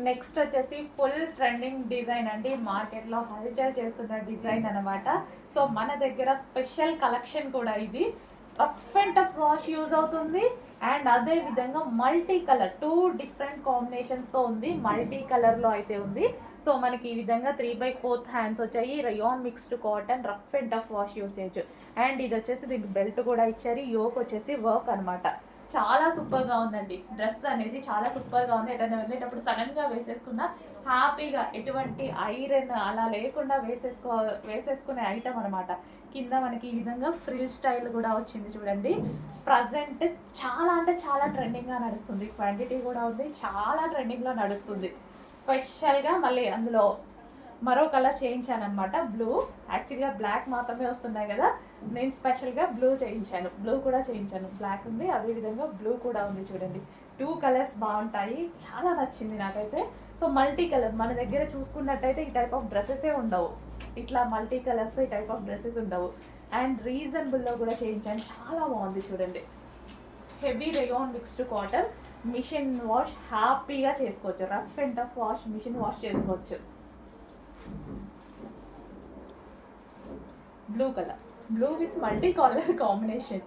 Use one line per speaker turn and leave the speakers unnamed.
Next వచ్చేసి full trending design అండి, మార్కెట్లో హల్చల్ చేస్తున్న డిజైన్ అనమాట. సో మన దగ్గర స్పెషల్ కలెక్షన్ కూడా ఇది. Rough and tough wash use అవుతుంది. అండ్ అదే విధంగా మల్టీ కలర్ 2 డిఫరెంట్ కాంబినేషన్స్తో ఉంది. మల్టీ కలర్లో అయితే ఉంది. సో మనకి ఈ విధంగా 3/4 హ్యాండ్స్ వచ్చాయి. Rayon mixed cotton, rough and tough wash usage. And ఇది వచ్చేసి దీనికి బెల్ట్ కూడా ఇచ్చారు. యోక్ వచ్చేసి వర్క్ అనమాట. చాలా సూపర్గా ఉందండి. డ్రెస్ అనేది చాలా సూపర్గా ఉంది. ఎటైనా వెళ్ళేటప్పుడు సడన్గా వేసేసుకున్న హ్యాపీగా, ఎటువంటి ఐరన్ అలా లేకుండా వేసేసుకునే ఐటమ్ అనమాట. కింద మనకి ఈ విధంగా ఫ్రిల్ స్టైల్ కూడా వచ్చింది చూడండి. ప్రజెంట్ చాలా అంటే చాలా ట్రెండింగ్గా నడుస్తుంది. క్వాంటిటీ కూడా ఉంది, చాలా ట్రెండింగ్లో నడుస్తుంది. స్పెషల్గా మళ్ళీ అందులో మరో కలర్ చేయించాను అనమాట, బ్లూ. యాక్చువల్గా బ్లాక్ మాత్రమే వస్తున్నాయి కదా, నేను స్పెషల్గా బ్లూ చేయించాను. బ్లూ కూడా చేయించాను. బ్లాక్ ఉంది, అదేవిధంగా బ్లూ కూడా ఉంది చూడండి. 2 కలర్స్ బాగుంటాయి. చాలా నచ్చింది నాకైతే. సో మల్టీ కలర్ మన దగ్గర చూసుకున్నట్టయితే ఈ టైప్ ఆఫ్ డ్రెస్సెసే ఉండవు. ఇట్లా మల్టీ కలర్స్తో ఈ టైప్ ఆఫ్ డ్రెస్సెస్ ఉండవు. అండ్ రీజనబుల్లో కూడా చేయించాను. చాలా బాగుంది చూడండి. Heavy rayon mixed cotton, machine wash హ్యాపీగా చేసుకోవచ్చు. Rough and tough wash, machine wash చేసుకోవచ్చు. Blue colour, blue with multi colour combination.